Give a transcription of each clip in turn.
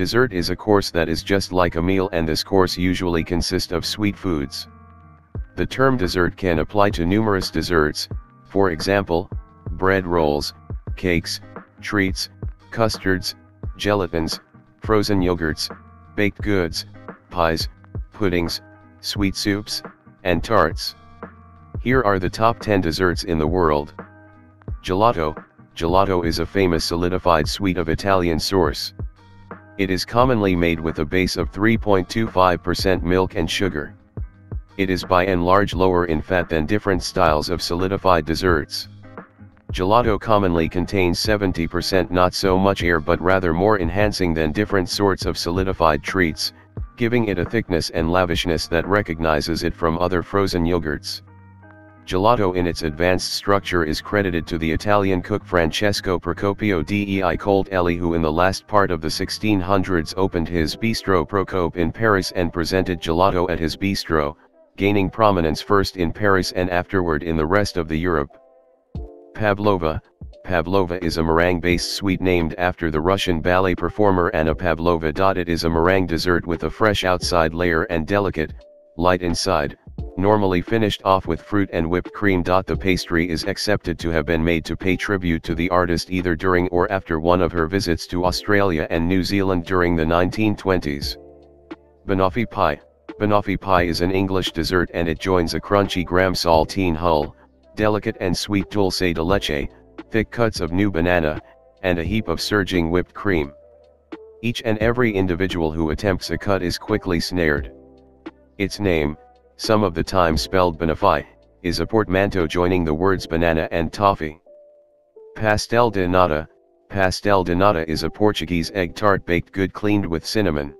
Dessert is a course that is just like a meal, and this course usually consists of sweet foods. The term dessert can apply to numerous desserts, for example, bread rolls, cakes, treats, custards, gelatins, frozen yogurts, baked goods, pies, puddings, sweet soups, and tarts. Here are the top 10 desserts in the world. Gelato. Gelato is a famous solidified sweet of Italian source. It is commonly made with a base of 3.25% milk and sugar. It is by and large lower in fat than different styles of solidified desserts. Gelato commonly contains 70% not so much air but rather more enhancing than different sorts of solidified treats, giving it a thickness and lavishness that recognizes it from other frozen yogurts. Gelato in its advanced structure is credited to the Italian cook Francesco Procopio dei Coltelli, who in the last part of the 1600s opened his bistro Procope in Paris and presented gelato at his bistro, gaining prominence first in Paris and afterward in the rest of the Europe. Pavlova. Pavlova is a meringue-based sweet named after the Russian ballet performer Anna Pavlova. It is a meringue dessert with a fresh outside layer and delicate, light inside, normally finished off with fruit and whipped cream. The pastry is accepted to have been made to pay tribute to the artist either during or after one of her visits to Australia and New Zealand during the 1920s. Banoffee pie. Banoffee pie is an English dessert and it joins a crunchy graham saltine hull, delicate and sweet dulce de leche, thick cuts of new banana, and a heap of surging whipped cream. Each and every individual who attempts a cut is quickly snared. Its name, some of the time spelled Banoffee, is a portmanteau joining the words banana and toffee. Pastel de nata. Pastel de nata is a Portuguese egg tart baked good cleaned with cinnamon.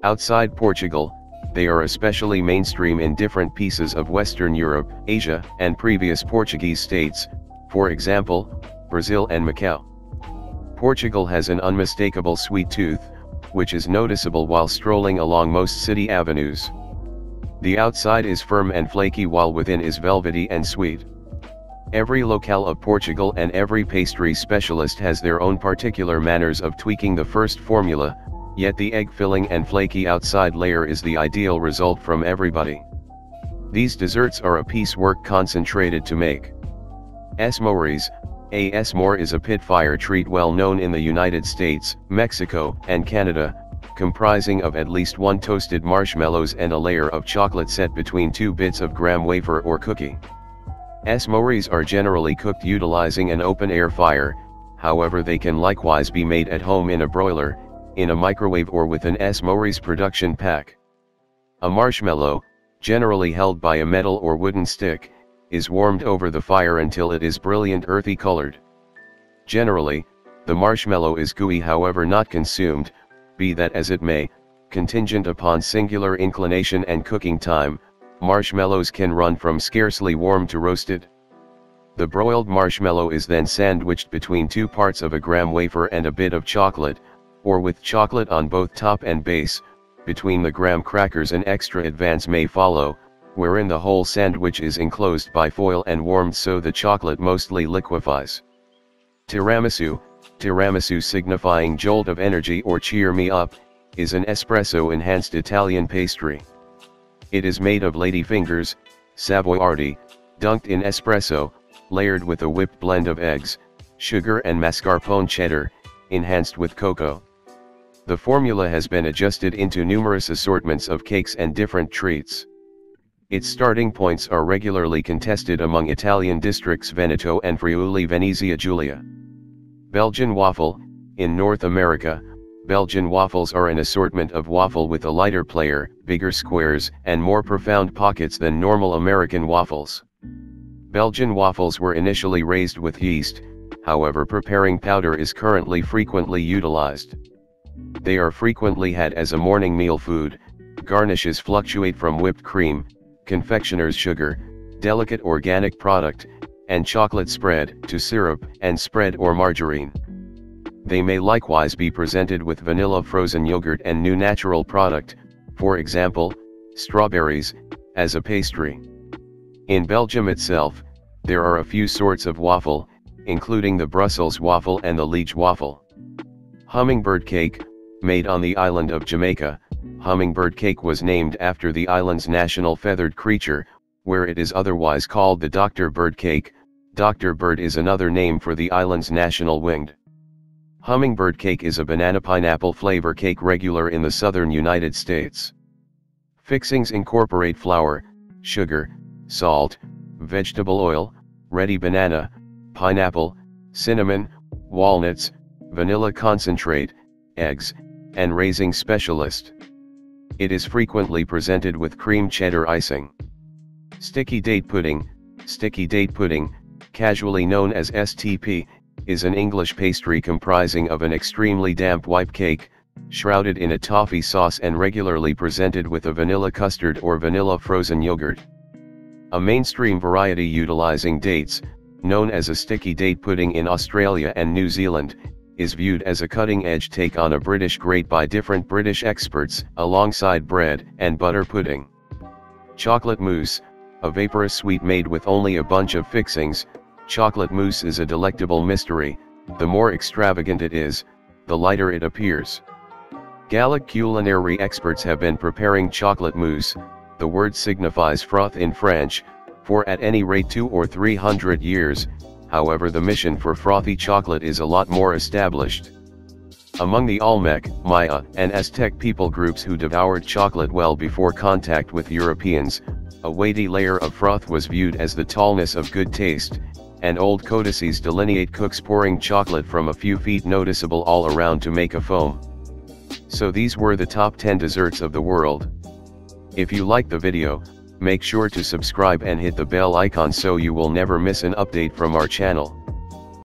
Outside Portugal, they are especially mainstream in different pieces of Western Europe, Asia, and previous Portuguese states, for example, Brazil and Macau. Portugal has an unmistakable sweet tooth, which is noticeable while strolling along most city avenues. The outside is firm and flaky while within is velvety and sweet. Every locale of Portugal and every pastry specialist has their own particular manners of tweaking the first formula, yet the egg filling and flaky outside layer is the ideal result from everybody. These desserts are a piecework concentrated to make. S'mores. A s'more is a pit fire treat well known in the United States, Mexico, and Canada, comprising of at least one toasted marshmallows and a layer of chocolate set between two bits of graham wafer or cookie. S'mores are generally cooked utilizing an open-air fire, however they can likewise be made at home in a broiler, in a microwave or with an s'mores production pack. A marshmallow, generally held by a metal or wooden stick, is warmed over the fire until it is brilliant earthy colored. Generally, the marshmallow is gooey, however not consumed, be that as it may, contingent upon singular inclination and cooking time, marshmallows can run from scarcely warm to roasted. The broiled marshmallow is then sandwiched between two parts of a graham wafer and a bit of chocolate, or with chocolate on both top and base. Between the graham crackers an extra advance may follow, wherein the whole sandwich is enclosed by foil and warmed so the chocolate mostly liquefies. Tiramisu. Tiramisu, signifying jolt of energy or cheer me up, is an espresso-enhanced Italian pastry. It is made of ladyfingers, savored, dunked in espresso, layered with a whipped blend of eggs, sugar and mascarpone cheddar, enhanced with cocoa. The formula has been adjusted into numerous assortments of cakes and different treats. Its starting points are regularly contested among Italian districts Veneto and Friuli Venezia Giulia. Belgian waffle. In North America, Belgian waffles are an assortment of waffle with a lighter player, bigger squares, and more profound pockets than normal American waffles. Belgian waffles were initially raised with yeast, however preparing powder is currently frequently utilized. They are frequently had as a morning meal food. Garnishes fluctuate from whipped cream, confectioner's sugar, delicate organic product, and chocolate spread, to syrup and spread or margarine. They may likewise be presented with vanilla frozen yogurt and new natural product, for example, strawberries, as a pastry. In Belgium itself, there are a few sorts of waffle, including the Brussels waffle and the Liege waffle. Hummingbird cake. made on the island of Jamaica. Hummingbird cake was named after the island's national feathered creature, where it is otherwise called the Dr. Bird cake. Dr. Bird is another name for the island's national winged. Hummingbird cake is a banana-pineapple flavor cake regular in the southern United States. Fixings incorporate flour, sugar, salt, vegetable oil, ready banana, pineapple, cinnamon, walnuts, vanilla concentrate, eggs, and raising specialist. It is frequently presented with cream cheddar icing. Sticky date pudding. Sticky date pudding, casually known as STP, is an English pastry comprising of an extremely damp white cake, shrouded in a toffee sauce and regularly presented with a vanilla custard or vanilla frozen yogurt. A mainstream variety utilizing dates, known as a sticky date pudding in Australia and New Zealand, is viewed as a cutting-edge take on a British great by different British experts, alongside bread and butter pudding. Chocolate mousse, a vaporous sweet made with only a bunch of fixings. Chocolate mousse is a delectable mystery. The more extravagant it is, the lighter it appears. Gallic culinary experts have been preparing chocolate mousse. The word signifies froth in French, for at any rate 200 or 300 years, however the mission for frothy chocolate is a lot more established. Among the Olmec, Maya, and Aztec people groups who devoured chocolate well before contact with Europeans, a weighty layer of froth was viewed as the tallness of good taste, and old codices delineate cooks pouring chocolate from a few feet noticeable all around to make a foam. So these were the top 10 desserts of the world. If you like the video, make sure to subscribe and hit the bell icon so you will never miss an update from our channel.